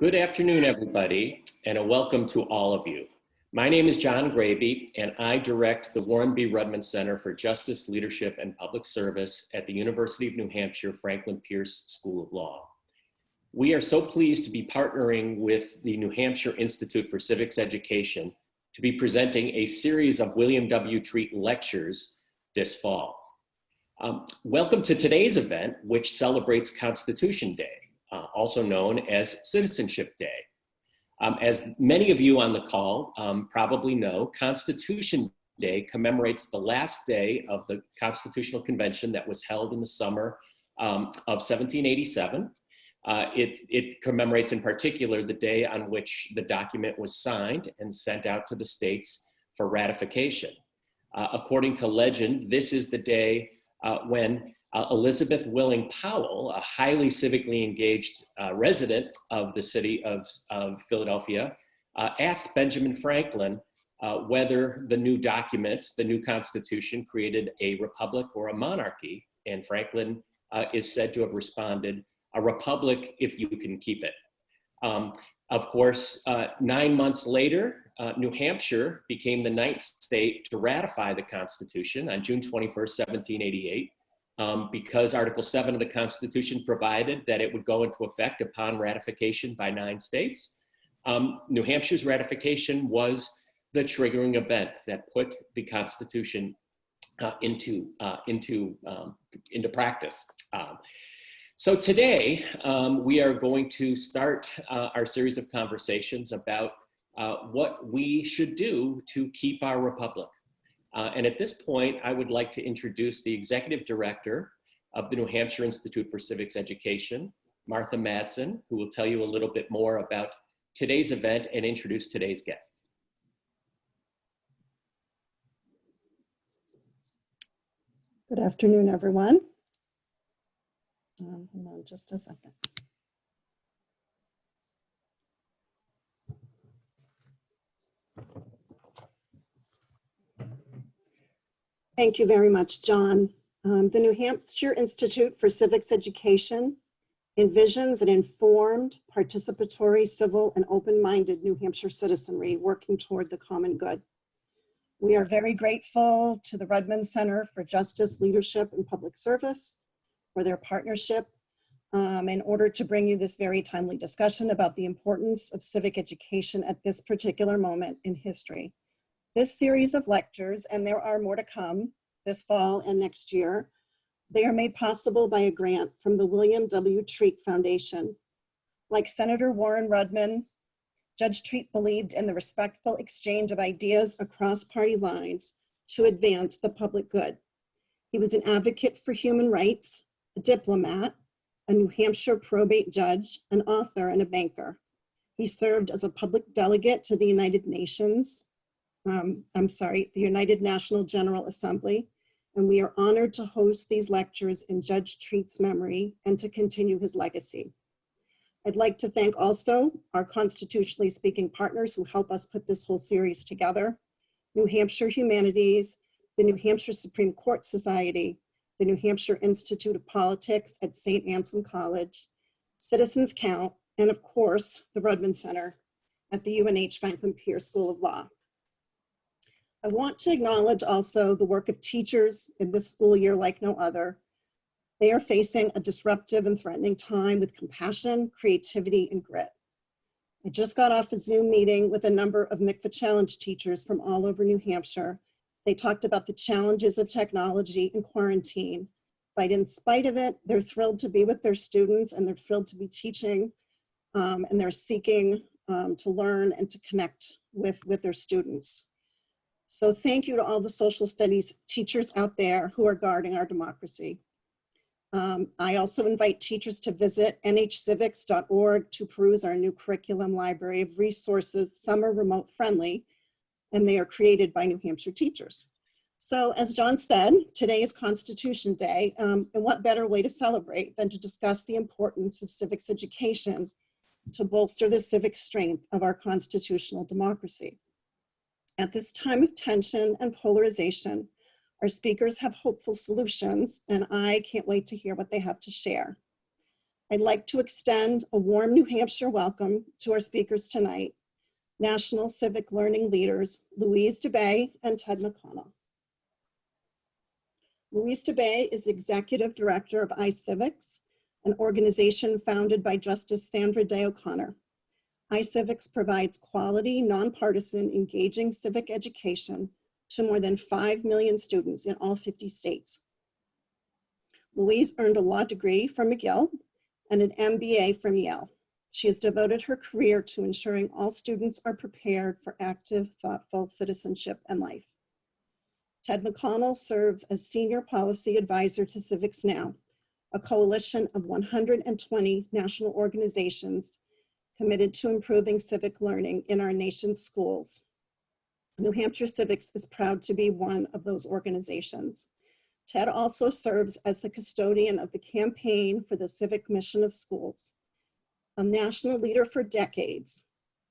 Good afternoon, everybody, and a welcome to all of you. My name is John Gravy, and I direct the Warren B. Rudman Center for Justice, Leadership, and Public Service at the University of New Hampshire Franklin Pierce School of Law. We are so pleased to be partnering with the New Hampshire Institute for Civics Education to be presenting a series of William W. Treat lectures this fall. Welcome to today's event, which celebrates Constitution Day, also known as Citizenship Day. As many of you on the call probably know, Constitution Day commemorates the last day of the Constitutional Convention that was held in the summer of 1787. It commemorates in particular the day on which the document was signed and sent out to the states for ratification. According to legend, this is the day when Elizabeth Willing Powell, a highly civically engaged resident of the city of Philadelphia, asked Benjamin Franklin whether the new document, the new Constitution, created a republic or a monarchy. And Franklin is said to have responded, "A republic if you can keep it." Of course, 9 months later, New Hampshire became the 9th state to ratify the Constitution on June 21st, 1788. Because Article 7 of the Constitution provided that it would go into effect upon ratification by 9 states. New Hampshire's ratification was the triggering event that put the Constitution into practice. So today, we are going to start our series of conversations about what we should do to keep our republic. And at this point, I would like to introduce the Executive Director of the New Hampshire Institute for Civics Education, Martha Madsen, who will tell you a little bit more about today's event and introduce today's guests. Good afternoon, everyone. Hold on just a second. Thank you very much, John. The New Hampshire Institute for Civics Education envisions an informed, participatory, civil, and open-minded New Hampshire citizenry working toward the common good. We are very grateful to the Rudman Center for Justice, Leadership, and Public Service for their partnership in order to bring you this very timely discussion about the importance of civic education at this particular moment in history. This series of lectures, and there are more to come this fall and next year, they are made possible by a grant from the William W. Treat Foundation. Like Senator Warren Rudman, Judge Treat believed in the respectful exchange of ideas across party lines to advance the public good. He was an advocate for human rights, a diplomat, a New Hampshire probate judge, an author, and a banker. He served as a public delegate to the United National General Assembly, and we are honored to host these lectures in Judge Treat's memory and to continue his legacy. I'd like to thank also our constitutionally speaking partners who help us put this whole series together: New Hampshire Humanities, the New Hampshire Supreme Court Society, the New Hampshire Institute of Politics at St. Anselm College, Citizens Count, and of course, the Rudman Center at the UNH Franklin Pierce School of Law. I want to acknowledge also the work of teachers in this school year like no other. They are facing a disruptive and threatening time with compassion, creativity, and grit. I just got off a Zoom meeting with a number of MCFA Challenge teachers from all over New Hampshire. They talked about the challenges of technology and quarantine, but in spite of it, they're thrilled to be with their students and they're thrilled to be teaching, and they're seeking to learn and to connect with their students. So thank you to all the social studies teachers out there who are guarding our democracy. I also invite teachers to visit nhcivics.org to peruse our new curriculum library of resources. Some are remote friendly, and they are created by New Hampshire teachers. So as John said, today is Constitution Day, and what better way to celebrate than to discuss the importance of civics education to bolster the civic strength of our constitutional democracy. At this time of tension and polarization, our speakers have hopeful solutions, and I can't wait to hear what they have to share. I'd like to extend a warm New Hampshire welcome to our speakers tonight, National Civic Learning leaders, Louise Dube and Ted McConnell. Louise Dube is Executive Director of iCivics, an organization founded by Justice Sandra Day O'Connor. iCivics provides quality, nonpartisan, engaging civic education to more than 5 million students in all 50 states. Louise earned a law degree from McGill and an MBA from Yale. She has devoted her career to ensuring all students are prepared for active, thoughtful citizenship and life. Ted McConnell serves as Senior Policy Advisor to CivXNow, a coalition of 120 national organizations committed to improving civic learning in our nation's schools. New Hampshire Civics is proud to be one of those organizations. Ted also serves as the custodian of the campaign for the civic mission of schools. A national leader for decades,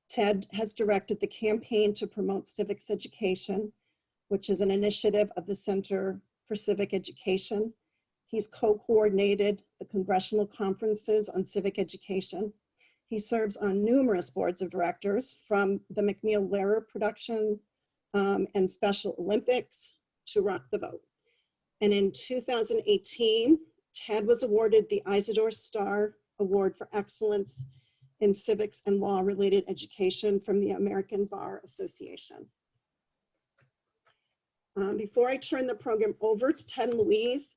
Ted has directed the campaign to promote civics education, which is an initiative of the Center for Civic Education. He's co-coordinated the congressional conferences on civic education. He serves on numerous boards of directors, from the McNeil-Lehrer production and Special Olympics to Rock the Vote. And in 2018, Ted was awarded the Isidore Star Award for Excellence in Civics and Law-Related Education from the American Bar Association. Before I turn the program over to Ted and Louise,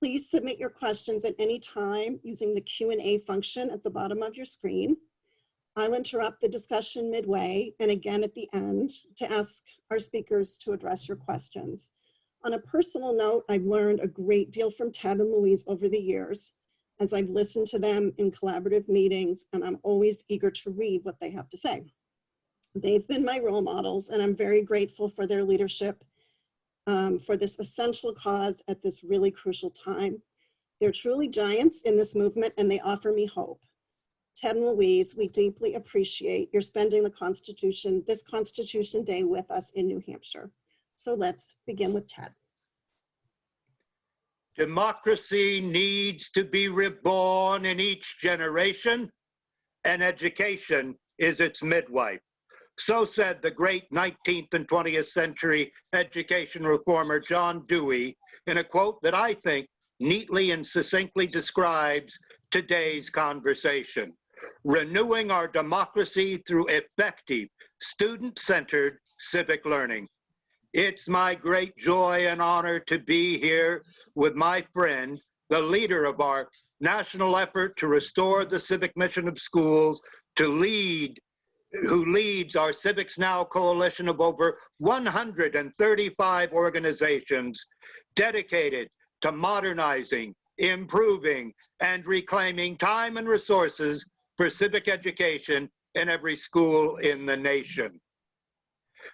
please submit your questions at any time using the Q&A function at the bottom of your screen. I'll interrupt the discussion midway and again at the end to ask our speakers to address your questions. On a personal note, I've learned a great deal from Ted and Louise over the years as I've listened to them in collaborative meetings, and I'm always eager to read what they have to say. They've been my role models, and I'm very grateful for their leadership for this essential cause at this really crucial time. They're truly giants in this movement, and they offer me hope. Ted and Louise, we deeply appreciate your spending this Constitution Day with us in New Hampshire. So let's begin with Ted. Democracy needs to be reborn in each generation, and education is its midwife. So said the great 19th and 20th century education reformer John Dewey in a quote that I think neatly and succinctly describes today's conversation: renewing our democracy through effective, student-centered civic learning. It's my great joy and honor to be here with my friend, the leader of our national effort to restore the civic mission of schools, who leads our CivXNow coalition of over 135 organizations dedicated to modernizing, improving, and reclaiming time and resources for civic education in every school in the nation.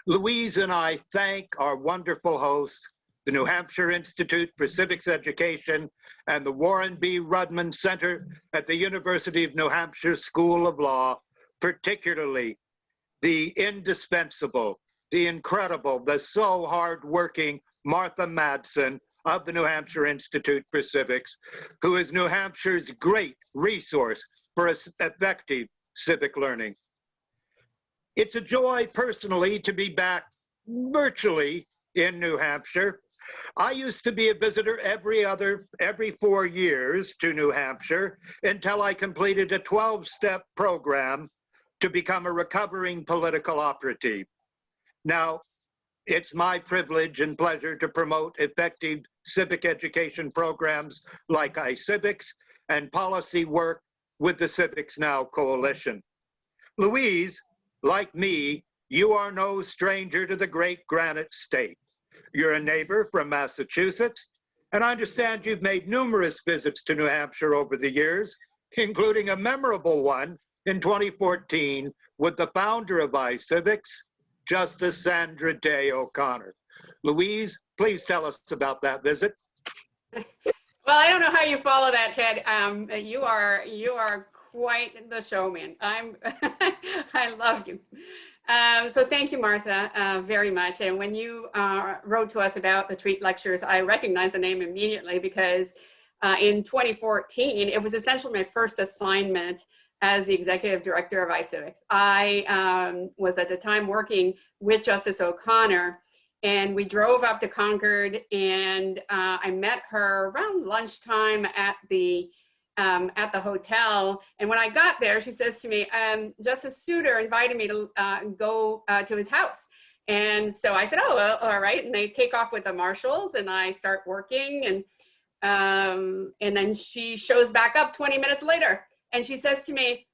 Louise and I thank our wonderful hosts, the New Hampshire Institute for Civics Education and the Warren B. Rudman Center at the University of New Hampshire School of Law, particularly the indispensable, the incredible, the so hardworking Martha Madsen of the New Hampshire Institute for Civics, who is New Hampshire's great resource for effective civic learning. It's a joy personally to be back virtually in New Hampshire. I used to be a visitor every 4 years to New Hampshire until I completed a 12-step program to become a recovering political operative. Now, it's my privilege and pleasure to promote effective civic education programs like iCivics and policy work with the CivXNow Coalition. Louise, like me, you are no stranger to the great Granite State. You're a neighbor from Massachusetts, and I understand you've made numerous visits to New Hampshire over the years, including a memorable one in 2014 with the founder of iCivics, Justice Sandra Day O'Connor. Louise, please tell us about that visit. Well, I don't know how you follow that, Ted. You are quite the showman. I love you. So thank you, Martha, very much. And when you wrote to us about the Treat Lectures, I recognized the name immediately because in 2014. It was essentially my first assignment as the executive director of iCivics. I was at the time working with Justice O'Connor, and we drove up to Concord, and I met her around lunchtime at the hotel. And when I got there, she says to me, Justice Souter invited me to go to his house. And so I said, oh, well, all right. And they take off with the marshals, and I start working. And then she shows back up 20 minutes later. And she says to me,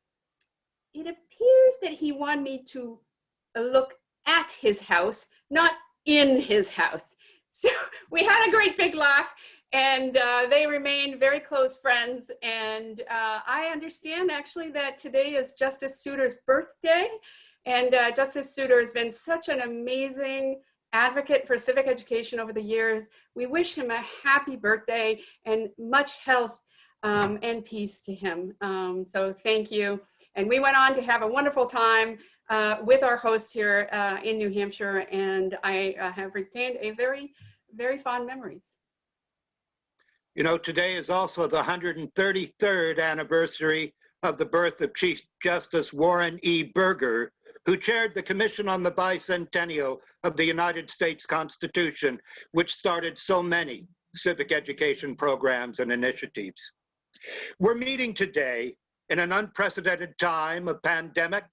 it appears that he wanted me to look at his house, not in his house. So we had a great big laugh, and they remained very close friends. And I understand actually that today is Justice Souter's birthday. And Justice Souter has been such an amazing advocate for civic education over the years. We wish him a happy birthday and much health and peace to him. So thank you. And we went on to have a wonderful time with our host here in New Hampshire. And I have retained a very, very fond memories. You know, today is also the 133rd anniversary of the birth of Chief Justice Warren E. Burger, who chaired the Commission on the Bicentennial of the United States Constitution, which started so many civic education programs and initiatives. We're meeting today in an unprecedented time of pandemic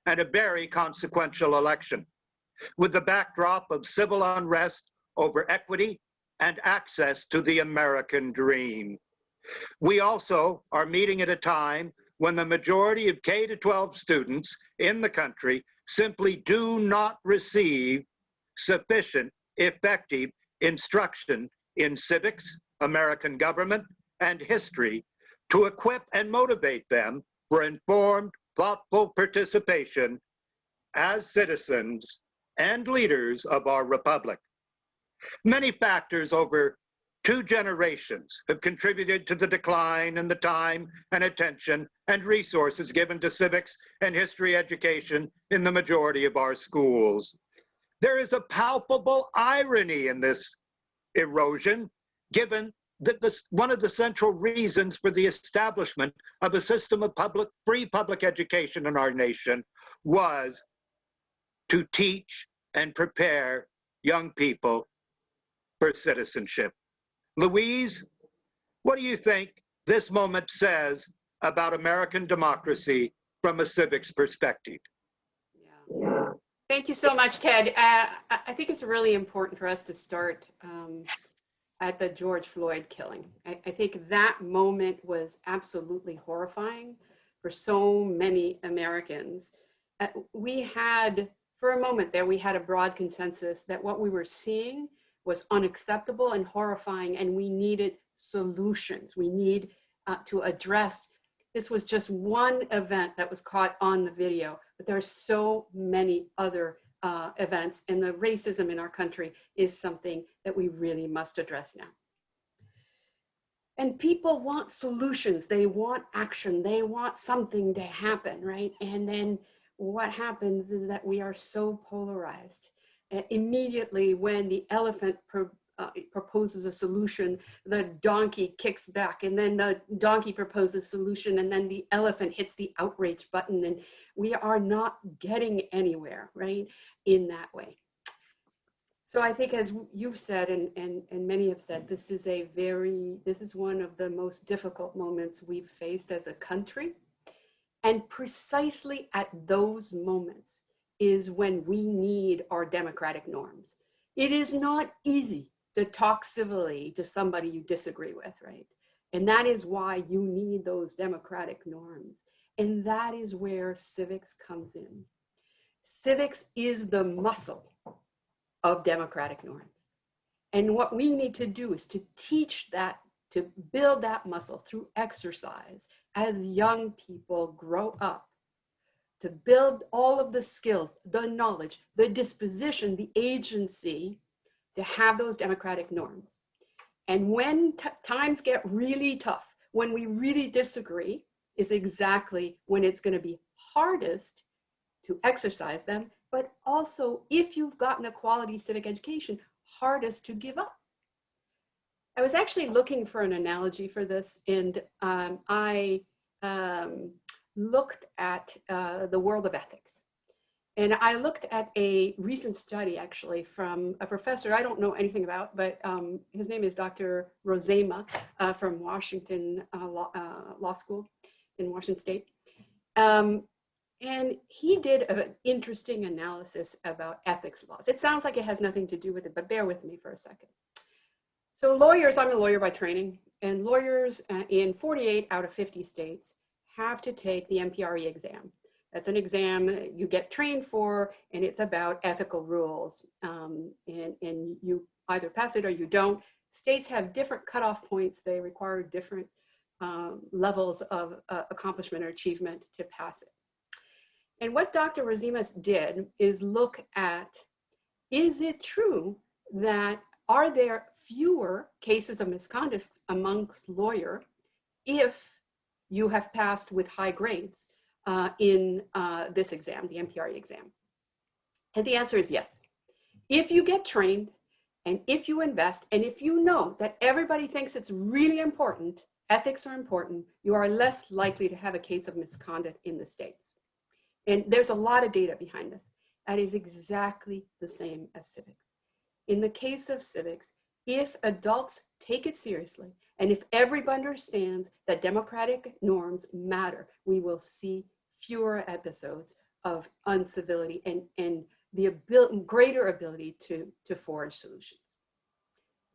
and a very consequential election, with the backdrop of civil unrest over equity and access to the American dream. We also are meeting at a time when the majority of K-12 students in the country simply do not receive sufficient, effective instruction in civics, American government, and history to equip and motivate them for informed, thoughtful participation as citizens and leaders of our republic. Many factors over 2 generations have contributed to the decline in the time and attention and resources given to civics and history education in the majority of our schools. There is a palpable irony in this erosion, given that one of the central reasons for the establishment of a system of free public education in our nation was to teach and prepare young people for citizenship. Louise, what do you think this moment says about American democracy from a civics perspective? Yeah. Thank you so much, Ted. I think it's really important for us to start at the George Floyd killing. I think that moment was absolutely horrifying for so many Americans. We had, for a moment there, we had a broad consensus that what we were seeing was unacceptable and horrifying, and we needed solutions. We need to address, this was just one event that was caught on the video, but there are so many other events, and the racism in our country is something that we really must address now. And people want solutions, they want action, they want something to happen, right? And then what happens is that we are so polarized. Immediately when the elephant proposes a solution, the donkey kicks back, and then the donkey proposes a solution, and then the elephant hits the outrage button, and we are not getting anywhere, right, in that way. So I think, as you've said, and many have said, this is one of the most difficult moments we've faced as a country. And precisely at those moments is when we need our democratic norms. It is not easy to talk civilly to somebody you disagree with, right? And that is why you need those democratic norms. And that is where civics comes in. Civics is the muscle of democratic norms. And what we need to do is to teach that, to build that muscle through exercise as young people grow up, to build all of the skills, the knowledge, the disposition, the agency to have those democratic norms. And when times get really tough, when we really disagree, is exactly when it's going to be hardest to exercise them, but also, if you've gotten a quality civic education, hardest to give up. I was actually looking for an analogy for this, and I looked at the world of ethics. And I looked at a recent study actually from a professor I don't know anything about, but his name is Dr. Rosema from Washington Law School in Washington State. And he did an interesting analysis about ethics laws. It sounds like it has nothing to do with it, but bear with me for a second. So lawyers, I'm a lawyer by training, and lawyers in 48 out of 50 states have to take the MPRE exam. That's an exam you get trained for, and it's about ethical rules. And you either pass it or you don't. States have different cutoff points. They require different levels of accomplishment or achievement to pass it. And what Dr. Rosema did is look at, is it true that are there fewer cases of misconduct amongst lawyers if you have passed with high grades in this exam, the MPRE exam? And the answer is yes. If you get trained and if you invest and if you know that everybody thinks it's really important, ethics are important, you are less likely to have a case of misconduct in the States. And there's a lot of data behind this. That is exactly the same as civics. In the case of civics, if adults take it seriously, and if everybody understands that democratic norms matter, we will see fewer episodes of uncivility and the greater ability to forge solutions.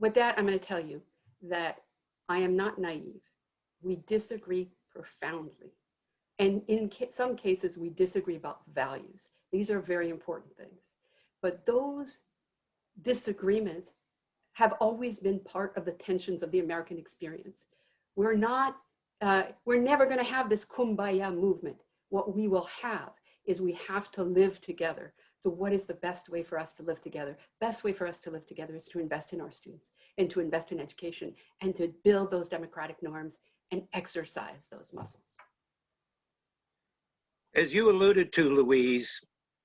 With that, I'm going to tell you that I am not naive. We disagree profoundly. And in some cases, we disagree about values. These are very important things. But those disagreements have always been part of the tensions of the American experience. We're never going to have this kumbaya movement. What we will have is we have to live together. So what is the best way for us to live together? Best way for us to live together is to invest in our students and to invest in education and to build those democratic norms and exercise those muscles. As you alluded to, Louise,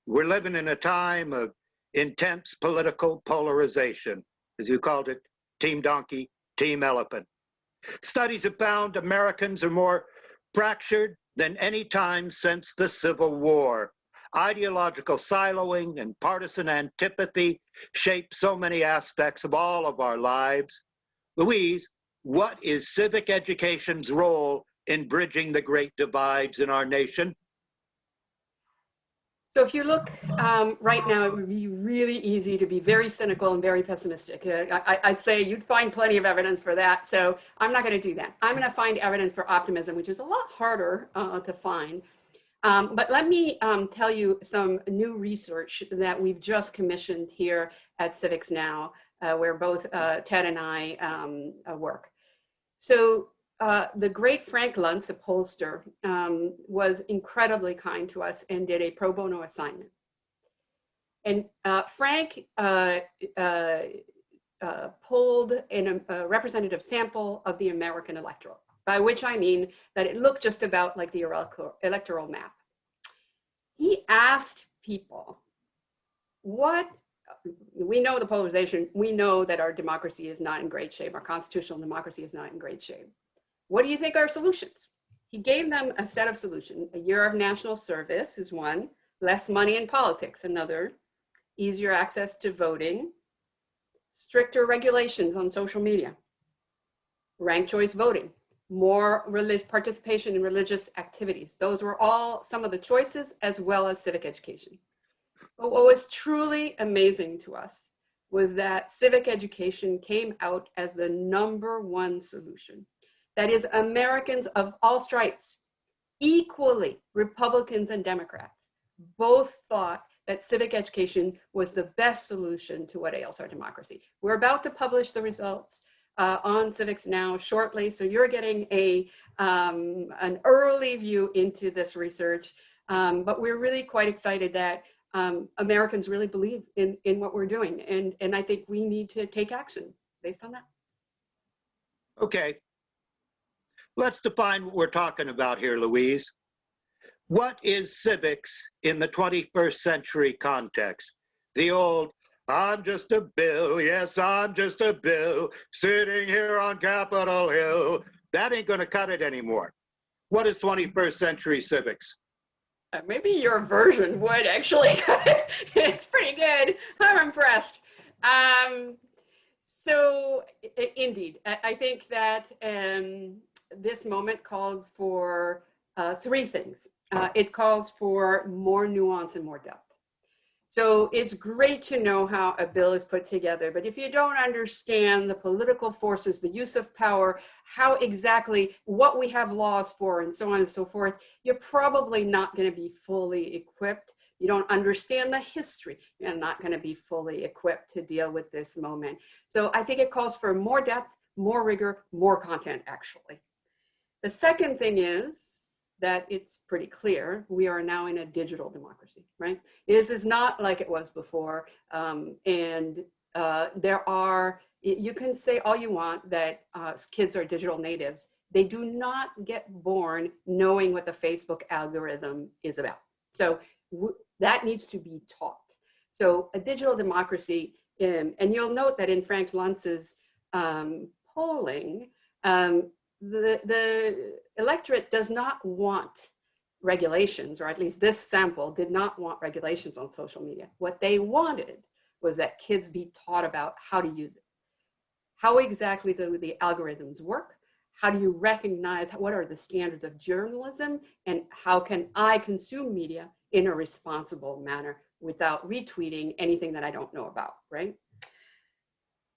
we're living in a time of intense political polarization. As you called it, team donkey, team elephant. Studies have found Americans are more fractured than any time since the Civil War. Ideological siloing and partisan antipathy shape so many aspects of all of our lives. Louise, what is civic education's role in bridging the great divides in our nation? So if you look right now, it would be really easy to be very cynical and very pessimistic. I'd say you'd find plenty of evidence for that. So I'm not going to do that. I'm going to find evidence for optimism, which is a lot harder to find. But let me tell you some new research that we've just commissioned here at CivXNow, where both Ted and I work. So the great Frank Luntz, a pollster, was incredibly kind to us and did a pro bono assignment. And Frank polled a representative sample of the American electorate, by which I mean that it looked just about like the electoral map. He asked people, we know the polarization, we know that our democracy is not in great shape, our constitutional democracy is not in great shape. What do you think are solutions? He gave them a set of solutions. A year of national service is one, less money in politics, another, easier access to voting, stricter regulations on social media, ranked choice voting, more participation in religious activities. Those were all some of the choices, as well as civic education. But what was truly amazing to us was that civic education came out as the #1 solution. That is, Americans of all stripes, equally, Republicans and Democrats, both thought that civic education was the best solution to what ails our democracy. We're about to publish the results on CivXNow shortly, so you're getting an early view into this research, but we're really quite excited that Americans really believe in what we're doing, and I think we need to take action based on that. Okay. Let's define what we're talking about here, Louise. What is civics in the 21st century context? The old, I'm just a bill, yes, I'm just a bill, sitting here on Capitol Hill. That ain't gonna cut it anymore. What is 21st century civics? Maybe your version would actually. It's pretty good. I'm impressed. Indeed, I think that this moment calls for three things. It calls for more nuance and more depth. So it's great to know how a bill is put together, but if you don't understand the political forces, the use of power, how exactly, what we have laws for, and so on and so forth, you're probably not going to be fully equipped. You don't understand the history, you're not going to be fully equipped to deal with this moment. So I think it calls for more depth, more rigor, more content, actually. The second thing is that it's pretty clear we are now in a digital democracy, right? This is not like it was before. You can say all you want that kids are digital natives. They do not get born knowing what the Facebook algorithm is about. So that needs to be taught. So a digital democracy, and you'll note that in Frank Luntz's polling, the electorate does not want regulations, or at least this sample did not want regulations on social media. What they wanted was that kids be taught about how to use it. How exactly do the algorithms work? How do you recognize what are the standards of journalism, and how can I consume media in a responsible manner without retweeting anything that I don't know about, right?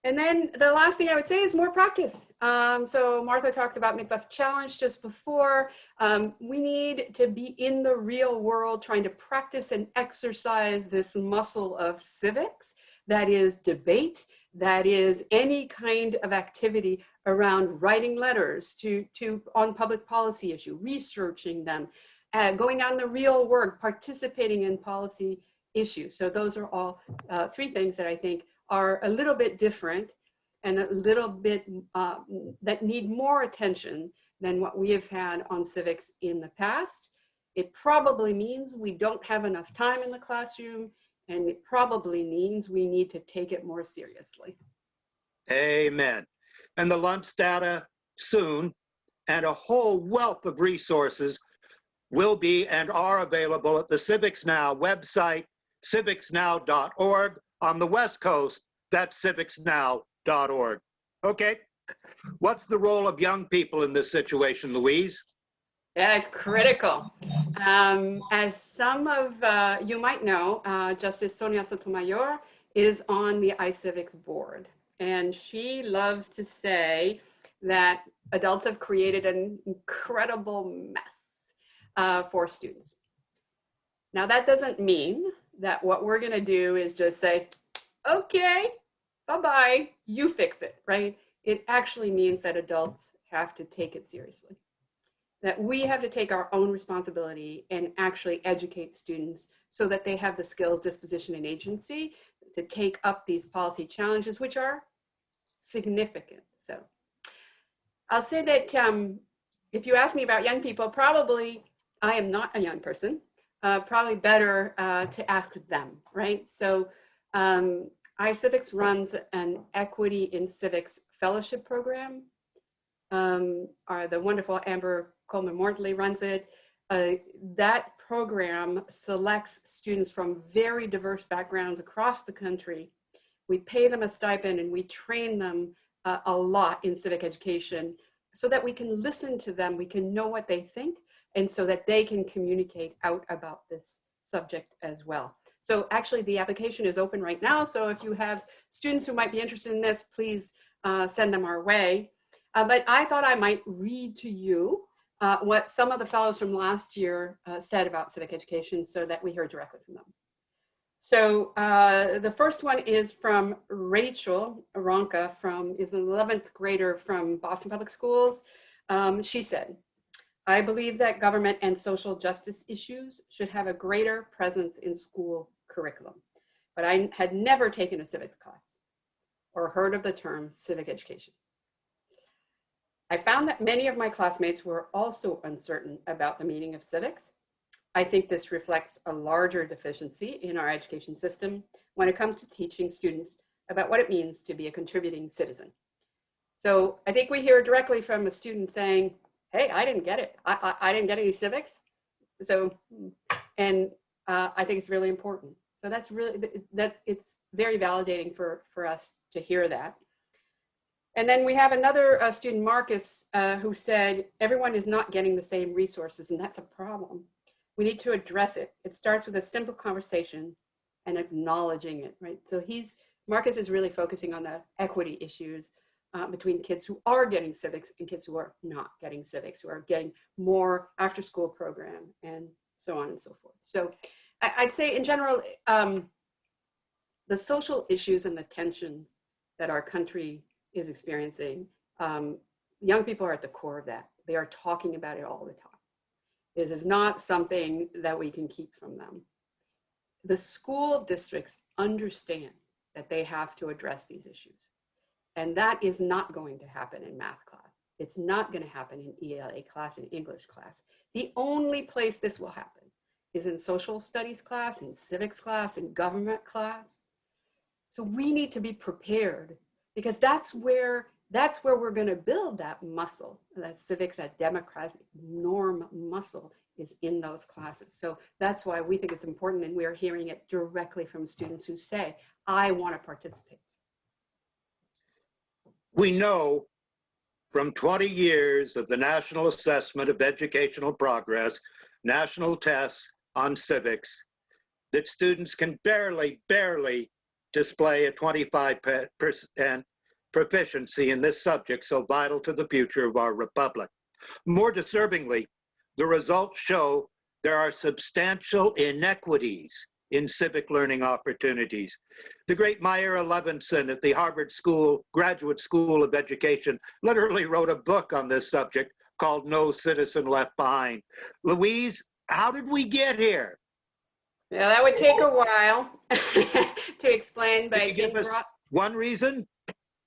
And then the last thing I would say is more practice. So Martha talked about McBuff Challenge just before. We need to be in the real world trying to practice and exercise this muscle of civics. That is debate, that is any kind of activity around writing letters on public policy issue, researching them, going on the real work, participating in policy issues. So those are all three things that I think are a little bit different and a little bit that need more attention than what we have had on civics in the past. It probably means we don't have enough time in the classroom, and it probably means we need to take it more seriously. Amen. And the Luntz data soon, and a whole wealth of resources will be and are available at the CivXNow website, CivXNow.org. On the West Coast, that's CivXNow.org. Okay, what's the role of young people in this situation, Louise? Yeah, it's critical. As some of you might know, Justice Sonia Sotomayor is on the iCivics board, and she loves to say that adults have created an incredible mess for students. Now, that doesn't mean that what we're going to do is just say, okay, bye-bye, you fix it, right? It actually means that adults have to take it seriously, that we have to take our own responsibility and actually educate students so that they have the skills, disposition, and agency to take up these policy challenges, which are significant. So I'll say that if you ask me about young people, probably I am not a young person. Probably better to ask them, right? So iCivics runs an Equity in Civics Fellowship program. The wonderful Amber Coleman-Mortley runs it. That program selects students from very diverse backgrounds across the country. We pay them a stipend and we train them a lot in civic education so that we can listen to them, we can know what they think, and so that they can communicate out about this subject as well. So actually the application is open right now. So if you have students who might be interested in this, please send them our way. But I thought I might read to you what some of the fellows from last year said about civic education so that we hear directly from them. So the first one is from Rachel Aronka, is an 11th grader from Boston Public Schools. She said, I believe that government and social justice issues should have a greater presence in school curriculum, but I had never taken a civics class or heard of the term civic education. I found that many of my classmates were also uncertain about the meaning of civics. I think this reflects a larger deficiency in our education system when it comes to teaching students about what it means to be a contributing citizen. So I think we hear directly from a student saying, hey, I didn't get it. I didn't get any civics. So, and I think it's really important. So that's really, it's very validating for us to hear that. And then we have another student, Marcus, who said, everyone is not getting the same resources, and that's a problem. We need to address it. It starts with a simple conversation and acknowledging it, right? So Marcus is really focusing on the equity issues between kids who are getting civics and kids who are not getting civics, who are getting more after school program and so on and so forth. So I'd say in general, the social issues and the tensions that our country is experiencing, young people are at the core of that. They are talking about it all the time. This is not something that we can keep from them. The school districts understand that they have to address these issues. And that is not going to happen in math class. It's not going to happen in ELA class, in English class. The only place this will happen is in social studies class, in civics class, in government class. So we need to be prepared, because that's where we're going to build that muscle, that civics, that democratic norm muscle is in those classes. So that's why we think it's important, and we're hearing it directly from students who say, I want to participate. We know from 20 years of the National Assessment of Educational Progress, national tests on civics, that students can barely display a 25% proficiency in this subject so vital to the future of our republic. More disturbingly, the results show there are substantial inequities in civic learning opportunities. The great Meyer Levinson at the Harvard Graduate School of Education literally wrote a book on this subject called No Citizen Left Behind. Louise, how did we get here? Yeah, that would take a while to explain, but Can you give us one reason?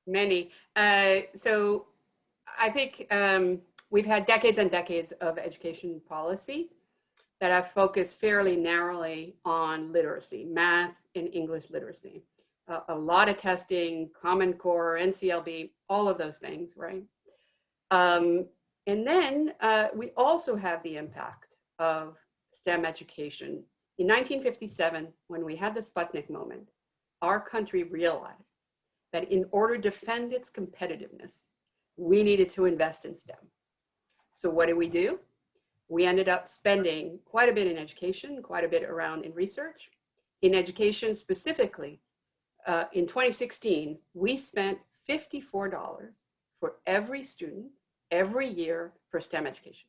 Many. So I think we've had decades and decades of education policy that have focused fairly narrowly on literacy, math and English literacy. A lot of testing, Common Core, NCLB, all of those things, right? And then we also have the impact of STEM education. In 1957, when we had the Sputnik moment, our country realized that in order to defend its competitiveness, we needed to invest in STEM. So what did we do? We ended up spending quite a bit in education, quite a bit around in research. In education specifically, in 2016, we spent $54 for every student, every year for STEM education.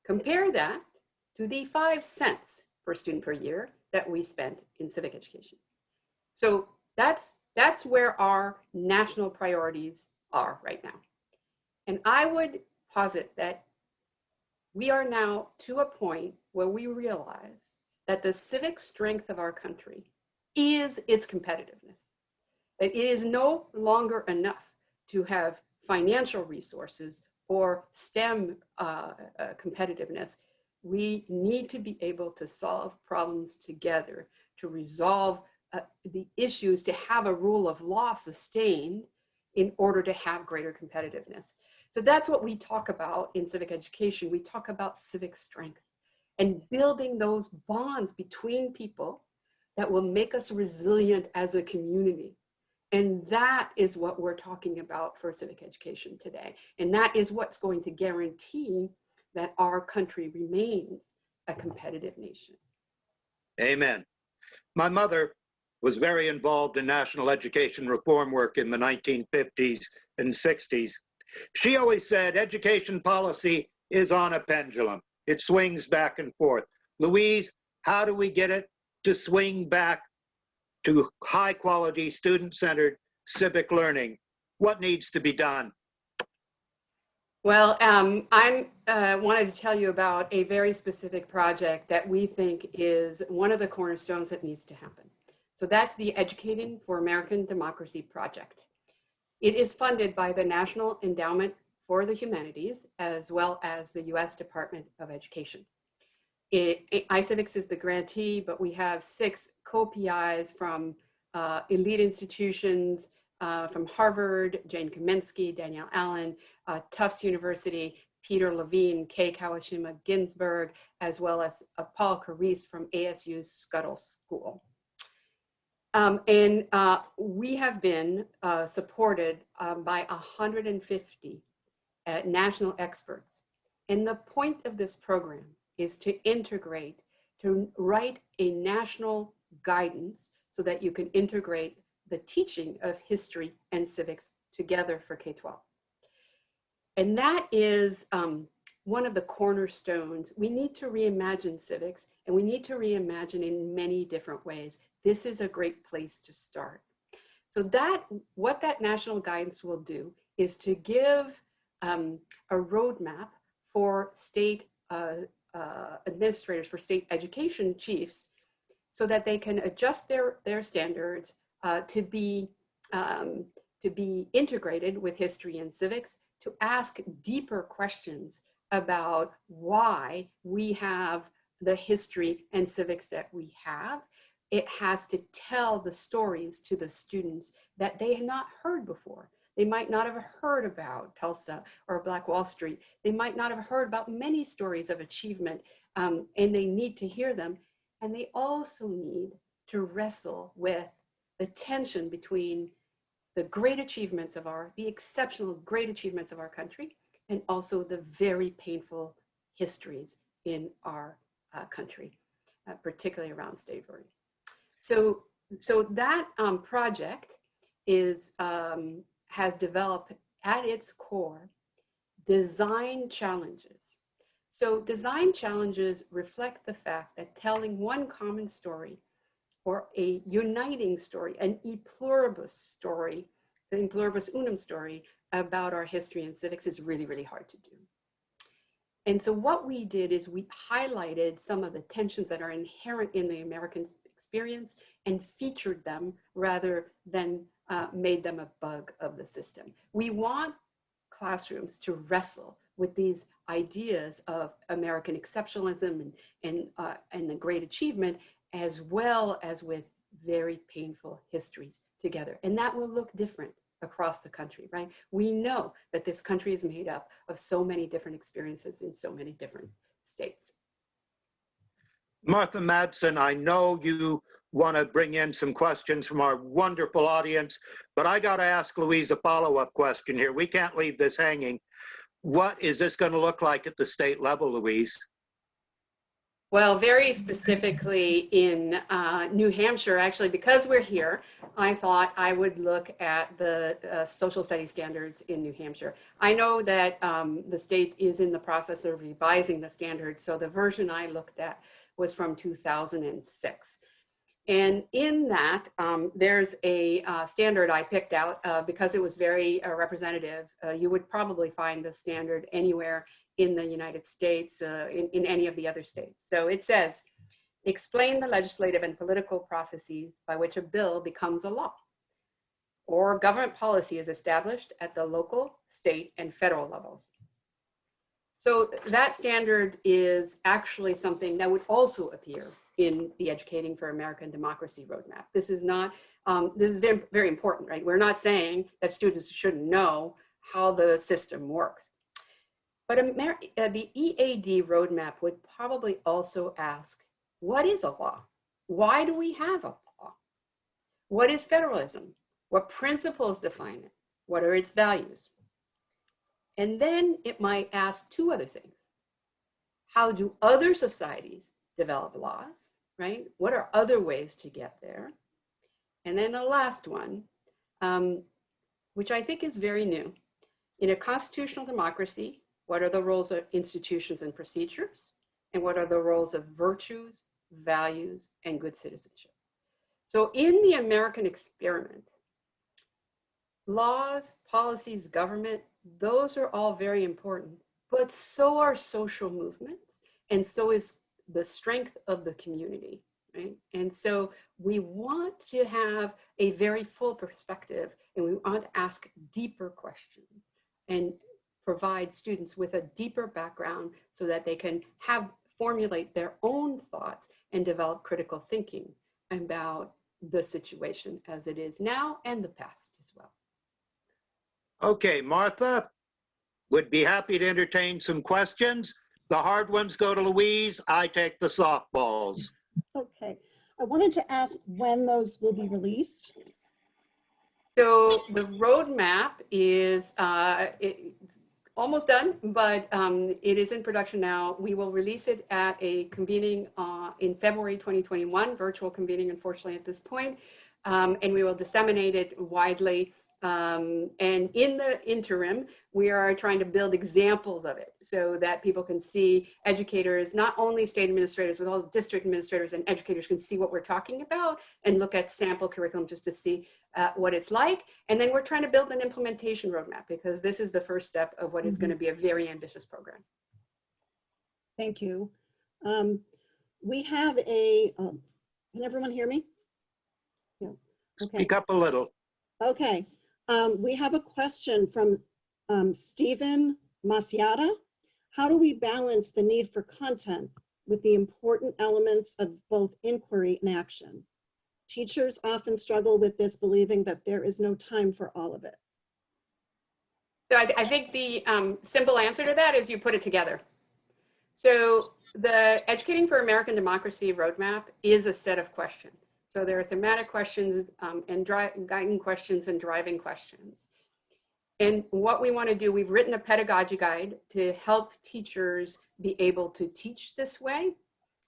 Compare that to the 5 cents per student per year that we spent in civic education. So that's where our national priorities are right now. And I would posit that we are now to a point where we realize that the civic strength of our country is its competitiveness. That it is no longer enough to have financial resources or STEM competitiveness. We need to be able to solve problems together, to resolve the issues, to have a rule of law sustained in order to have greater competitiveness. So that's what we talk about in civic education. We talk about civic strength and building those bonds between people that will make us resilient as a community. And that is what we're talking about for civic education today. And that is what's going to guarantee that our country remains a competitive nation. Amen. My mother was very involved in national education reform work in the 1950s and 60s. She always said education policy is on a pendulum. It swings back and forth. Louise, how do we get it to swing back to high quality, student-centered civic learning? What needs to be done? Well, I wanted to tell you about a very specific project that we think is one of the cornerstones that needs to happen. So that's the Educating for American Democracy project. It is funded by the National Endowment for the Humanities, as well as the US Department of Education. iCivics is the grantee, but we have 6 co-PIs from elite institutions, from Harvard, Jane Kaminsky, Danielle Allen, Tufts University, Peter Levine, Kei Kawashima Ginsburg, as well as Paul Carisse from ASU's Scuttle School. We have been supported by 150 national experts. And the point of this program is to integrate, to write a national guidance so that you can integrate the teaching of history and civics together for K-12. And that is one of the cornerstones. We need to reimagine civics, and we need to reimagine in many different ways. This is a great place to start. So what that national guidance will do is to give a roadmap for state administrators, for state education chiefs, so that they can adjust their standards to be integrated with history and civics, to ask deeper questions about why we have the history and civics that we have. It has to tell the stories to the students that they have not heard before. They might not have heard about Tulsa or Black Wall Street. They might not have heard about many stories of achievement, and they need to hear them. And they also need to wrestle with the tension between the great achievements of the exceptional great achievements of our country, and also the very painful histories in our country, particularly around slavery. So that project has developed at its core design challenges. So design challenges reflect the fact that telling one common story, or a uniting story, an e pluribus story, the in pluribus unum story about our history and civics is really, really hard to do. And so what we did is we highlighted some of the tensions that are inherent in the American experience and featured them rather than made them a bug of the system. We want classrooms to wrestle with these ideas of American exceptionalism and the great achievement, as well as with very painful histories together. And that will look different across the country, right? We know that this country is made up of so many different experiences in so many different states. Martha Madsen, I know you want to bring in some questions from our wonderful audience, but I got to ask Louise a follow-up question here. We can't leave this hanging. What is this going to look like at the state level, Louise? Well, very specifically in New Hampshire, actually, because we're here, I thought I would look at the social studies standards in New Hampshire. I know that the state is in the process of revising the standards, so the version I looked at was from 2006. And in that, there's a standard I picked out because it was very representative. You would probably find the standard anywhere in the United States, in any of the other states. So it says, explain the legislative and political processes by which a bill becomes a law, or government policy is established at the local, state, and federal levels. So that standard is actually something that would also appear in the Educating for American Democracy roadmap. This is not, this is very, very important, right? We're not saying that students shouldn't know how the system works. But the EAD roadmap would probably also ask, what is a law? Why do we have a law? What is federalism? What principles define it? What are its values? And then it might ask two other things. How do other societies develop laws, right? What are other ways to get there? And then the last one, which I think is very new. In a constitutional democracy, what are the roles of institutions and procedures? And what are the roles of virtues, values, and good citizenship? So in the American experiment, laws, policies, government, those are all very important, but so are social movements, and so is the strength of the community, right? And so we want to have a very full perspective, and we want to ask deeper questions and provide students with a deeper background so that they can have formulate their own thoughts and develop critical thinking about the situation as it is now and the past as well. Okay, Martha, would be happy to entertain some questions. The hard ones go to Louise. I take the softballs. Okay. I wanted to ask when those will be released. So the roadmap is it's almost done, but it is in production now. We will release it at a convening in February 2021, virtual convening, unfortunately, at this point. And we will disseminate it widely. And in the interim, we are trying to build examples of it so that people can see, educators, not only state administrators, but all district administrators and educators can see what we're talking about and look at sample curriculum just to see what it's like. And then we're trying to build an implementation roadmap because this is the first step of what is going to be a very ambitious program. Thank you. We have a, can everyone hear me? Yeah. Okay. Speak up a little. Okay. We have a question from Stephen Masiata. How do we balance the need for content with the important elements of both inquiry and action? Teachers often struggle with this, believing that there is no time for all of it. So I think the simple answer to that is you put it together. So the Educating for American Democracy roadmap is a set of questions. So there are thematic questions and guiding questions and driving questions. And what we want to do, we've written a pedagogy guide to help teachers be able to teach this way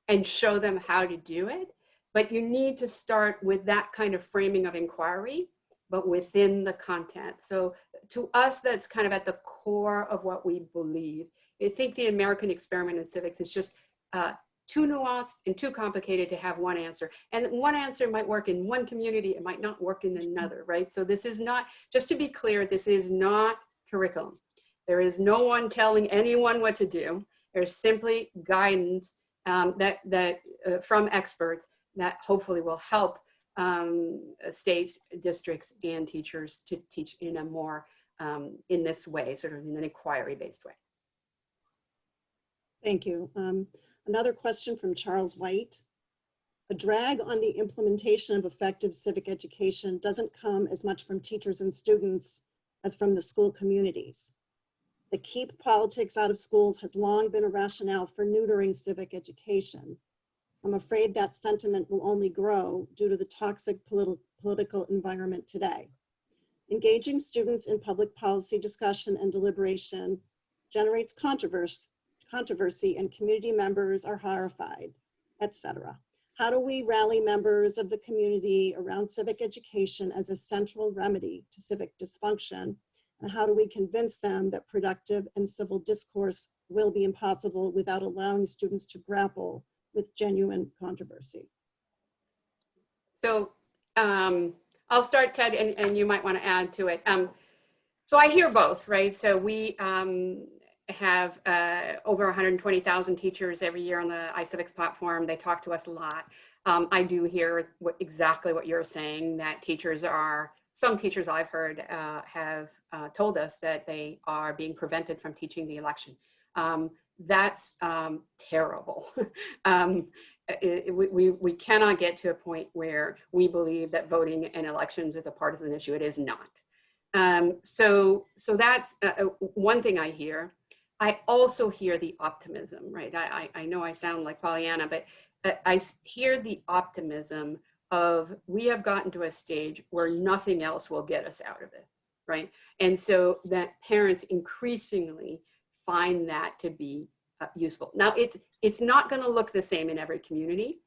and show them how to do it. But you need to start with that kind of framing of inquiry, but within the content. So to us, that's kind of at the core of what we believe. I think the American experiment in civics is just too nuanced and too complicated to have one answer. And one answer might work in one community, it might not work in another, right? So this is not, just to be clear, this is not curriculum. There is no one telling anyone what to do. There's simply guidance from experts that hopefully will help states, districts, and teachers to teach in a more, in this way, sort of in an inquiry-based way. Thank you. Another question from Charles White. A drag on the implementation of effective civic education doesn't come as much from teachers and students as from the school communities. The keep politics out of schools has long been a rationale for neutering civic education. I'm afraid that sentiment will only grow due to the toxic political environment today. Engaging students in public policy discussion and deliberation generates controversy and community members are horrified, etc. How do we rally members of the community around civic education as a central remedy to civic dysfunction? And how do we convince them that productive and civil discourse will be impossible without allowing students to grapple with genuine controversy? So I'll start, Ted, and you might want to add to it. So I hear both, right? So we have over 120,000 teachers every year on the iCivics platform. They talk to us a lot. I do hear exactly what you're saying, that teachers are, some teachers I've heard have told us that they are being prevented from teaching the election. That's terrible. We cannot get to a point where we believe that voting and elections is a partisan issue. It is not. So that's one thing I hear. I also hear the optimism, right? I know I sound like Pollyanna, but I hear the optimism of we have gotten to a stage where nothing else will get us out of it, right? And so that parents increasingly find that to be useful. Now, it's not going to look the same in every community,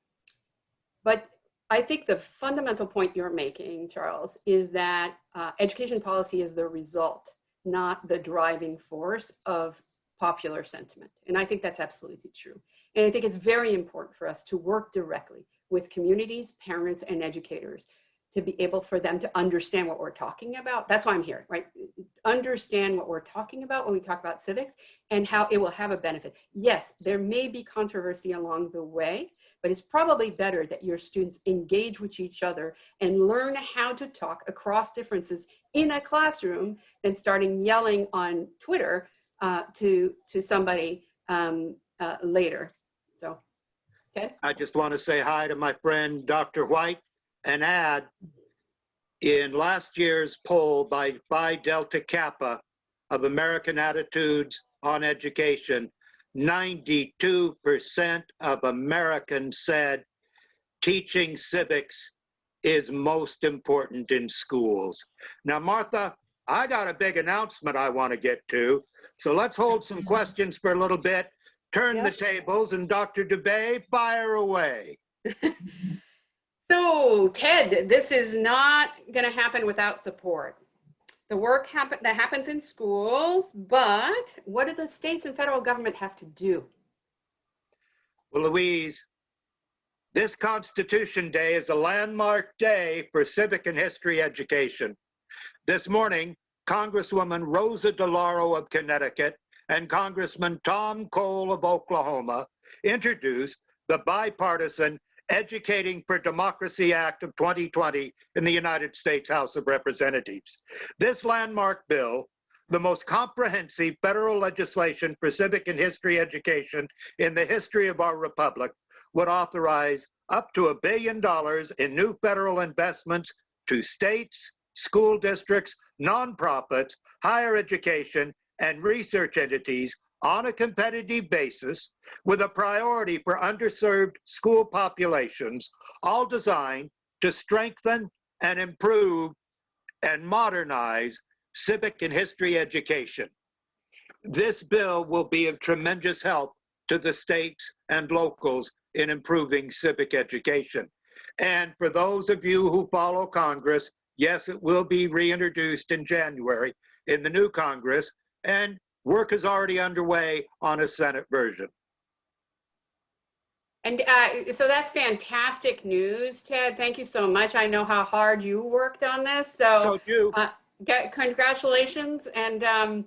but I think the fundamental point you're making, Charles, is that education policy is the result, not the driving force of popular sentiment. And I think that's absolutely true. And I think it's very important for us to work directly with communities, parents, and educators to be able for them to understand what we're talking about. That's why I'm here, right? Understand what we're talking about when we talk about civics and how it will have a benefit. Yes, there may be controversy along the way, but it's probably better that your students engage with each other and learn how to talk across differences in a classroom than starting yelling on Twitter to somebody later. Ted? I just want to say hi to my friend, Dr. White, and add, in last year's poll by Phi Delta Kappa of American Attitudes on Education, 92% of Americans said teaching civics is most important in schools. Now, Martha, I got a big announcement I want to get to, so let's hold some questions for a little bit, turn the Yep. tables, and Dr. Dube, fire away. So, Ted, this is not going to happen without support. The work that happens in schools, but what do the states and federal government have to do? Well, Louise, this Constitution Day is a landmark day for civic and history education. This morning, Congresswoman Rosa DeLauro of Connecticut and Congressman Tom Cole of Oklahoma introduced the bipartisan Educating for Democracy Act of 2020 in the United States House of Representatives. This landmark bill, the most comprehensive federal legislation for civic and history education in the history of our republic, would authorize up to $1 billion in new federal investments to states, school districts, nonprofits, higher education, and research entities on a competitive basis with a priority for underserved school populations, all designed to strengthen and improve and modernize civic and history education. This bill will be of tremendous help to the states and locals in improving civic education. And for those of you who follow Congress, yes, it will be reintroduced in January in the new Congress, and work is already underway on a Senate version. And so that's fantastic news, Ted. Thank you so much. I know how hard you worked on this. So congratulations. And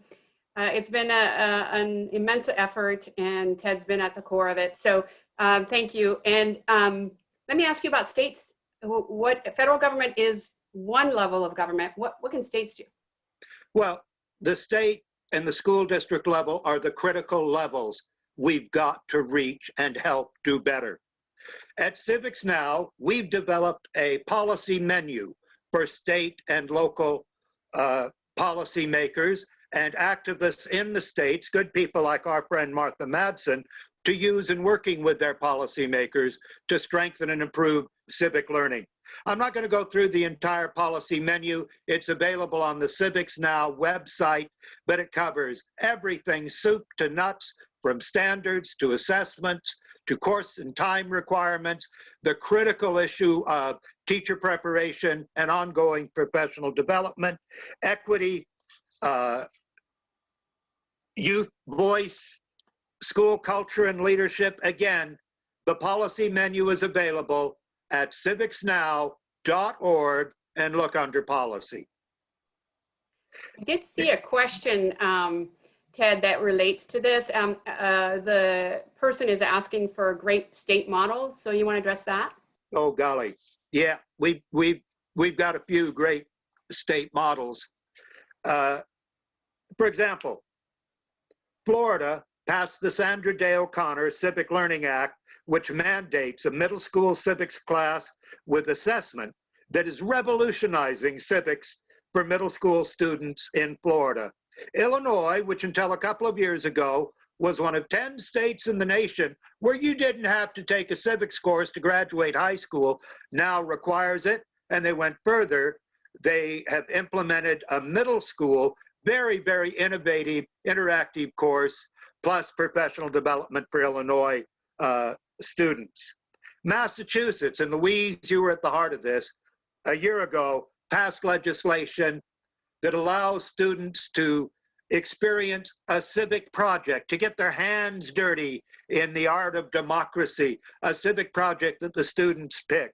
it's been an immense effort, and Ted's been at the core of it. So thank you. And let me ask you about states. What federal government is one level of government. What can states do? Well, The state and the school district level are the critical levels we've got to reach and help do better. At CivXNow, we've developed a policy menu for state and local policymakers and activists in the states, good people like our friend Martha Madsen, to use in working with their policymakers to strengthen and improve civic learning. I'm not going to go through the entire policy menu. It's available on the CivXNow website, but it covers everything soup to nuts, from standards to assessments to course and time requirements, the critical issue of teacher preparation and ongoing professional development, equity, youth voice, school culture and leadership. Again, the policy menu is available at civixnow.org and look under policy. I did see a question, Ted, that relates to this. The person is asking for great state models, so you want to address that? Oh golly, yeah, we've got a few great state models. For example, Florida passed the Sandra Day O'Connor Civic Learning Act, which mandates a middle school civics class with assessment that is revolutionizing civics for middle school students in Florida. Illinois, which until a couple of years ago was one of 10 states in the nation where you didn't have to take a civics course to graduate high school, now requires it, and they went further. They have implemented a middle school, very, very innovative, interactive course, plus professional development for Illinois students. Massachusetts, and Louise, you were at the heart of this, a year ago, passed legislation that allows students to experience a civic project, to get their hands dirty in the art of democracy, a civic project that the students pick.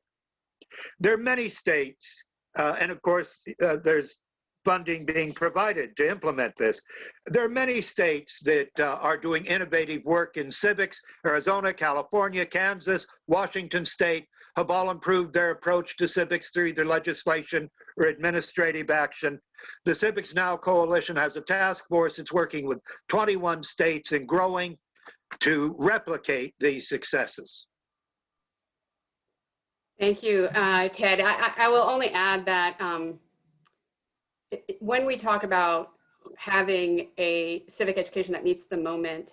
There are many states, and of course, there's funding being provided to implement this. There are many states that are doing innovative work in civics. Arizona, California, Kansas, Washington State have all improved their approach to civics through either legislation or administrative action. The CivXNow Coalition has a task force that's working with 21 states and growing to replicate these successes. Thank you, Ted. I will only add that when we talk about having a civic education that meets the moment,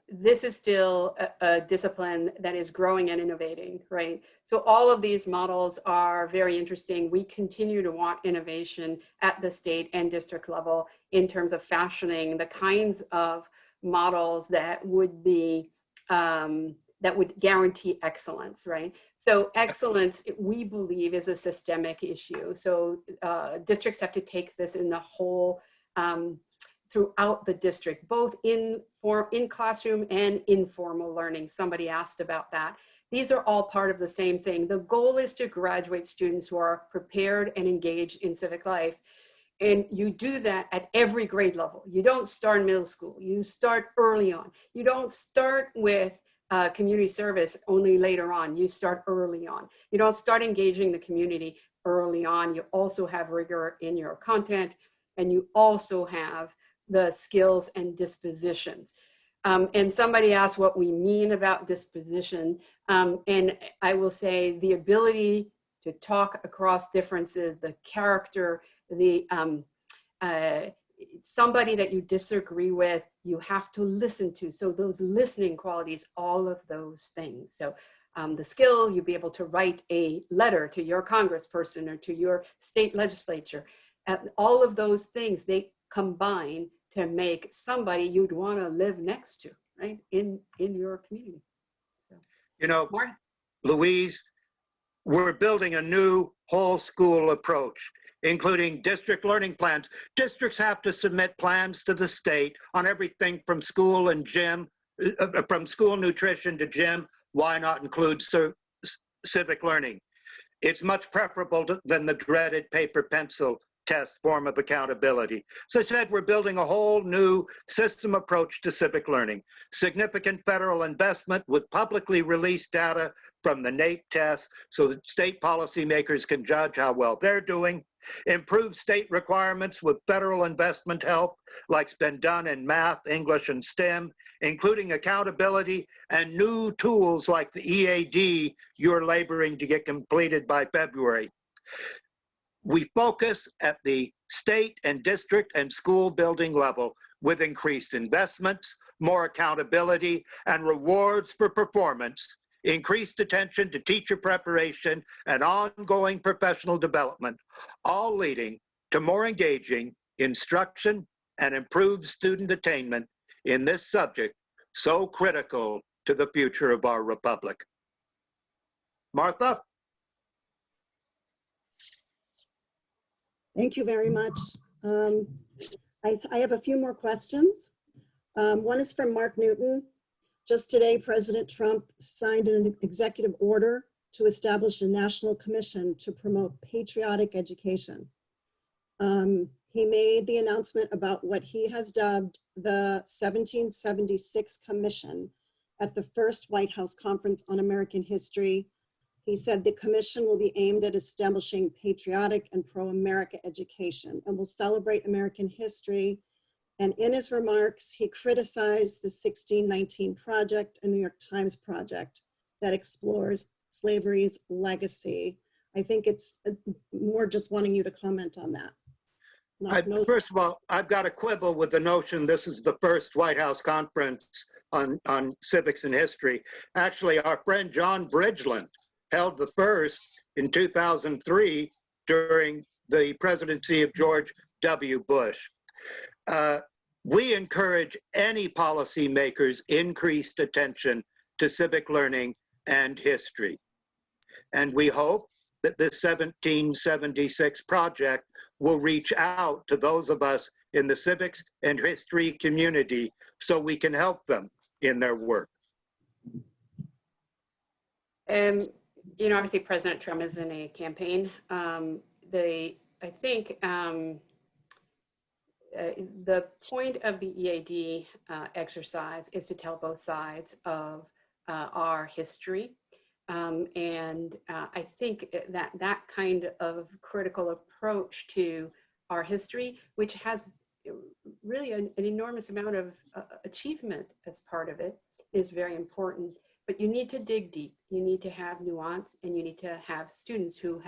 this is still a discipline that is growing and innovating, right? So all of these models are very interesting. We continue to want innovation at the state and district level in terms of fashioning the kinds of models that would be, that would guarantee excellence, right? So excellence, we believe, is a systemic issue. So districts have to take this in the whole, throughout the district, both in classroom and informal learning. Somebody asked about that. These are all part of the same thing. The goal is to graduate students who are prepared and engaged in civic life. And you do that at every grade level. You don't start in middle school. You start early on. You don't start with community service only later on. You start early on. You don't start engaging the community early on. You also have rigor in your content, and you also have the skills and dispositions. And somebody asked what we mean about disposition. And I will say the ability to talk across differences, the character, the somebody that you disagree with, you have to listen to. So those listening qualities, all of those things. So the skill, you'll be able to write a letter to your congressperson or to your state legislature. All of those things, they combine to make somebody you'd want to live next to, right, in your community. So, You know, Mark? Louise, we're building a new whole school approach, including district learning plans. Districts have to submit plans to the state on everything from school and gym, from school nutrition to gym. Why not include civic learning? It's much preferable than the dreaded paper pencil test form of accountability. So I said, we're building a whole new system approach to civic learning. Significant federal investment with publicly released data from the NAEP test so that state policymakers can judge how well they're doing. Improved state requirements with federal investment help, like's been done in math, English, and STEM, including accountability and new tools like the EAD you're laboring to get completed by February. We focus at the state and district and school building level with increased investments, more accountability, and rewards for performance, increased attention to teacher preparation, and ongoing professional development, all leading to more engaging instruction and improved student attainment in this subject so critical to the future of our republic. Martha? Thank you very much. I have a few more questions. One is from Mark Newton. Just today, President Trump signed an executive order to establish a national commission to promote patriotic education. He made the announcement about what he has dubbed the 1776 Commission at the first White House Conference on American History. He said the commission will be aimed at establishing patriotic and pro-America education and will celebrate American history. And in his remarks, he criticized the 1619 Project, a New York Times project that explores slavery's legacy. I think it's more just wanting you to comment on that. First of all, I've got a quibble with the notion this is the first White House conference on civics and history. Actually, our friend John Bridgeland held the first in 2003 during the presidency of George W. Bush. We encourage any policymakers' increased attention to civic learning and history. And we hope that this 1776 project will reach out to those of us in the civics and history community so we can help them in their work. You know, obviously President Trump is in a campaign. I think the point of the EAD exercise is to tell both sides of our history. And I think that kind of critical approach to our history, which has really an enormous amount of achievement as part of it, is very important. but you need to dig deep. You need to have nuance, and you need to have students who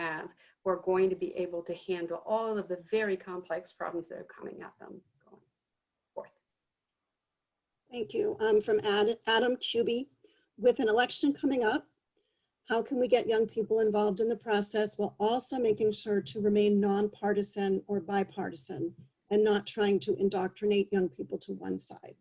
are going to be able to handle all of the very complex problems that are coming at them going forth. Thank you. From Adam Cuby, with an election coming up, how can we get young people involved in the process while also making sure to remain nonpartisan or bipartisan and not trying to indoctrinate young people to one side?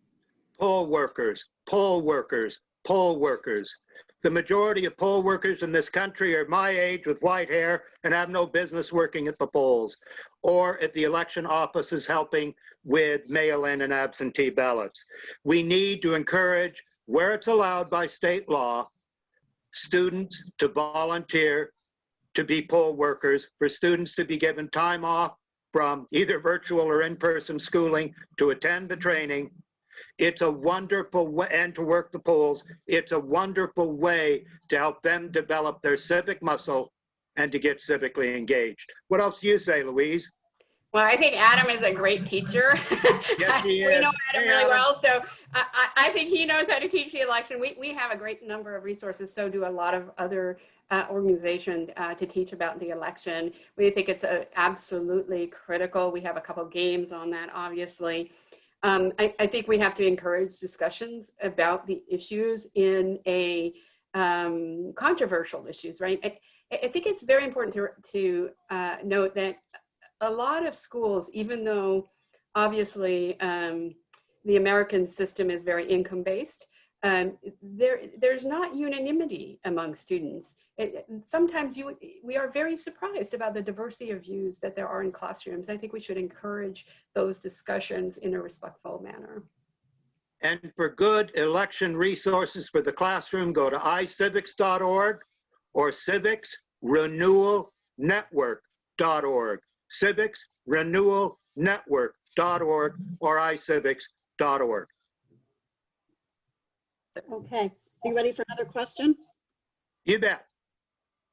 Poll workers, poll workers, poll workers. The majority of poll workers in this country are my age with white hair and have no business working at the polls or at the election offices helping with mail-in and absentee ballots. We need to encourage, where it's allowed by state law, students to volunteer to be poll workers, for students to be given time off from either virtual or in-person schooling to attend the training. It's a wonderful way, and to work the polls. It's a wonderful way to help them develop their civic muscle and to get civically engaged. What else do you say, Louise? Well, I think Adam is a great teacher. Yes, he We is. know Adam Hey, really Adam. well, so I think he knows how to teach the election. We have a great number of resources, so do a lot of other organizations to teach about the election. We think it's absolutely critical. We have a couple games on that, obviously. I think we have to encourage discussions about the issues in a controversial issues, right? I think it's very important to note that a lot of schools, even though obviously the American system is very income-based, there's not unanimity among students. Sometimes we are very surprised about the diversity of views that there are in classrooms. I think we should encourage those discussions in a respectful manner. And for good election resources for the classroom, go to iCivics.org or CivicsRenewalNetwork.org. CivicsRenewalNetwork.org or iCivics.org. Okay, are you ready for another question? You bet.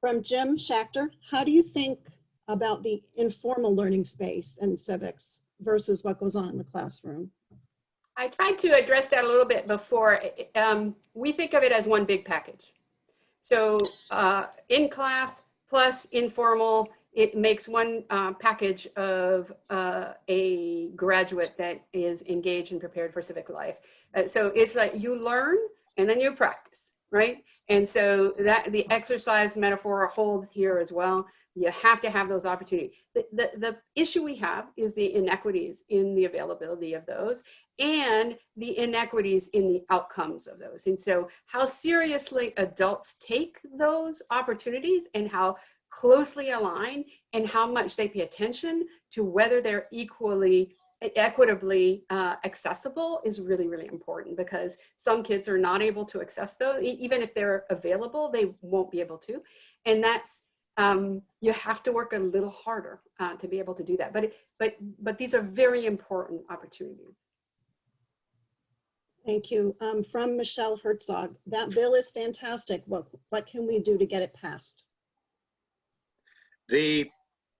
From Jim Schachter, how do you think about the informal learning space in civics versus what goes on in the classroom? I tried to address that a little bit before. We think of it as one big package. So in class plus informal, it makes one package of a graduate that is engaged and prepared for civic life. So it's like you learn and then you practice, right? And so that the exercise metaphor holds here as well. You have to have those opportunities. The issue we have is the inequities in the availability of those and the inequities in the outcomes of those. And so how seriously adults take those opportunities and how closely aligned and how much they pay attention to whether they're equitably accessible is really, really important, because some kids are not able to access those. Even if they're available, they won't be able to. And that's, you have to work a little harder to be able to do that. But these are very important opportunities. Thank you. From Michelle Herzog, that bill is fantastic. What can we do to get it passed? The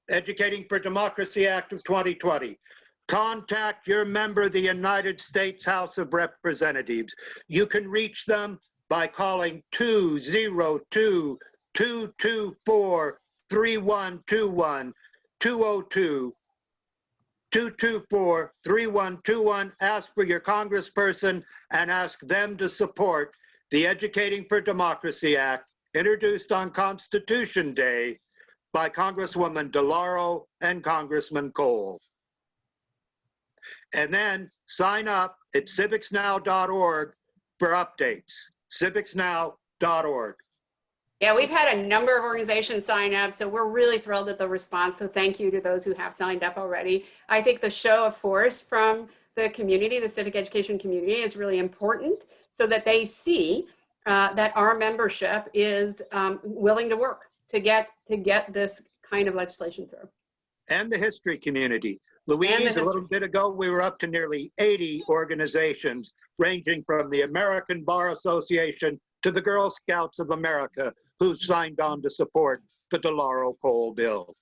Educating for Democracy Act of 2020. Contact your member of the United States House of Representatives. You can reach them by calling 202-224-3121, 202-224-3121. Ask for your congressperson and ask them to support the Educating for Democracy Act, introduced on Constitution Day by Congresswoman DeLauro and Congressman Cole. And then sign up at CivXNow.org for updates. CivXNow.org. Yeah, we've had a number of organizations sign up, so we're really thrilled at the response. So thank you to those who have signed up already. I think the show of force from the community, the civic education community, is really important so that they see that our membership is willing to work to get this kind of legislation through. And the history community. Louise, a little bit ago, we were up to nearly 80 organizations, ranging from the American Bar Association to the Girl Scouts of America, who signed on to support the DeLauro Cole bill.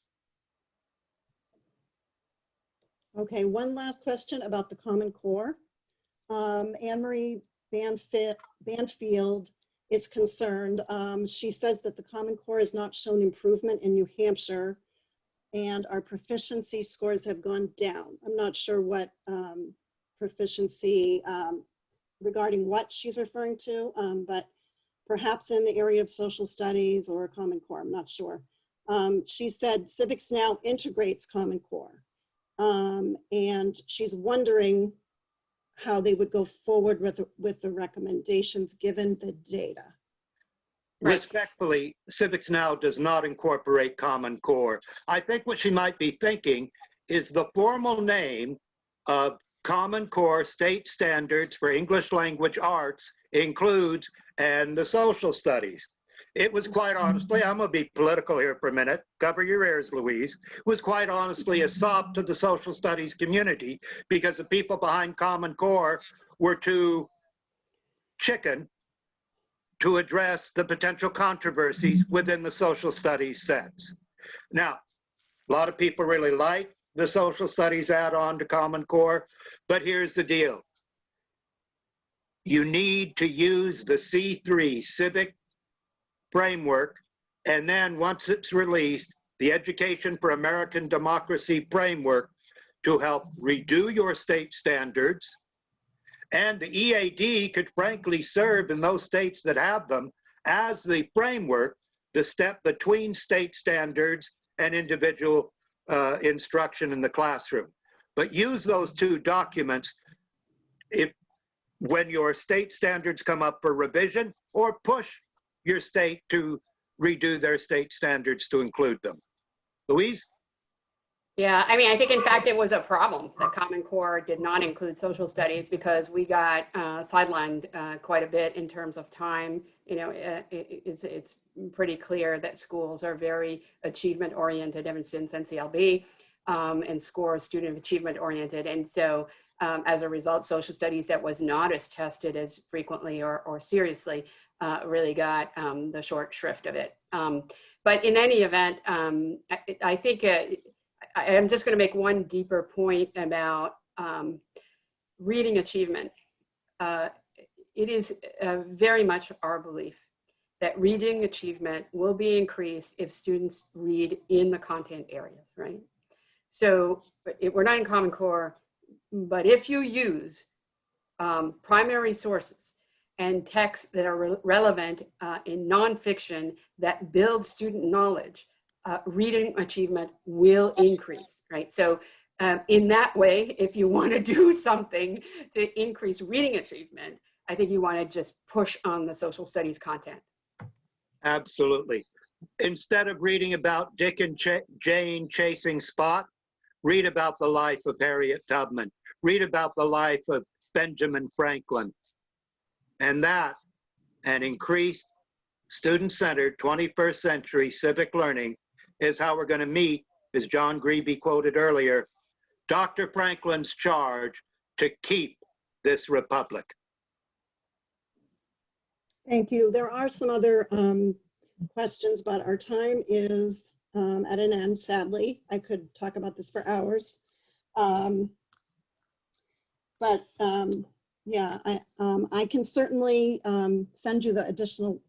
Okay, one last question about the Common Core. Anne-Marie Banfield is concerned. She says that the Common Core has not shown improvement in New Hampshire and our proficiency scores have gone down. I'm not sure what proficiency regarding what she's referring to, but perhaps in the area of social studies or Common Core, I'm not sure. She said CivXNow integrates Common Core, and she's wondering how they would go forward with the recommendations given the data. Right. Respectfully, CivXNow does not incorporate Common Core. I think what she might be thinking is the formal name of Common Core State Standards for English Language Arts includes, and the social studies. It was quite honestly, I'm gonna be political here for a minute, cover your ears, Louise, was quite honestly a sop to the social studies community because the people behind Common Core were too chicken to address the potential controversies within the social studies sets. Now, a lot of people really like the social studies add-on to Common Core, but here's the deal. You need to use the C3 Civic framework, and then once it's released, the Education for American Democracy framework to help redo your state standards. And the EAD could frankly serve in those states that have them as the framework, the step between state standards and individual instruction in the classroom. But use those two documents when your state standards come up for revision, or push your state to redo their state standards to include them. Louise? Yeah, I mean, I think in fact it was a problem that Common Core did not include social studies because we got sidelined quite a bit in terms of time. You know, it's pretty clear that schools are very achievement oriented ever since NCLB, and SCORE student achievement oriented. And so as a result, social studies that was not as tested as frequently or seriously really got the short shrift of it. But in any event, I think I'm just going to make one deeper point about reading achievement. It is very much our belief that reading achievement will be increased if students read in the content areas, right? So we're not in Common Core, but if you use primary sources and texts that are relevant in nonfiction that build student knowledge, reading achievement will increase, right? So in that way, if you want to do something to increase reading achievement, I think you want to just push on the social studies content. Absolutely. Instead of reading about Dick and Jane chasing Spot, read about the life of Harriet Tubman. Read about the life of Benjamin Franklin. And that, and increased student-centered 21st century civic learning is how we're going to meet, as John Greeby quoted earlier, Dr. Franklin's charge to keep this republic. Thank you. There are some other questions, but our time is at an end, sadly. I could talk about this for hours. Yeah, I can certainly send you the additional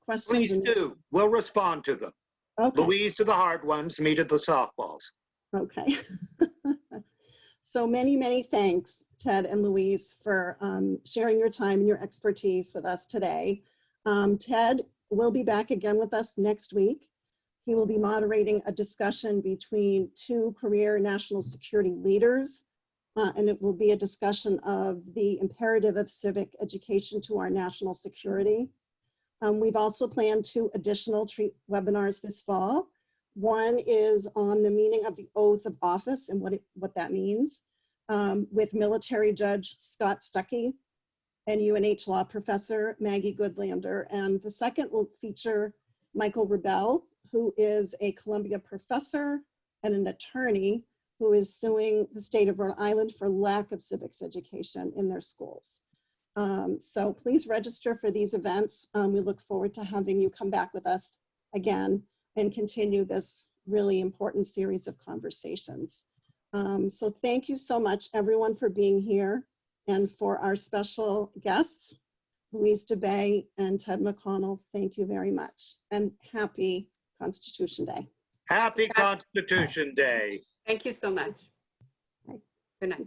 questions. Please do. We'll respond to them. Okay. Louise to the hard ones, me to the softballs. Okay. So many, many thanks, Ted and Louise, for sharing your time and your expertise with us today. Ted will be back again with us next week. He will be moderating a discussion between two career national security leaders, and it will be a discussion of the imperative of civic education to our national security. We've also planned 2 additional webinars this fall. One is on the meaning of the oath of office and what that means, with military judge Scott Stuckey and UNH law professor Maggie Goodlander. And the second will feature Michael Rebell, who is a Columbia professor and an attorney who is suing the state of Rhode Island for lack of civics education in their schools. So please register for these events. We look forward to having you come back with us again and continue this really important series of conversations. So thank you so much, everyone, for being here, and for our special guests, Louise Dube, and Ted McConnell, thank you very much. And happy Constitution Day. Happy Constitution Day. Thank you so much. Bye. Good night.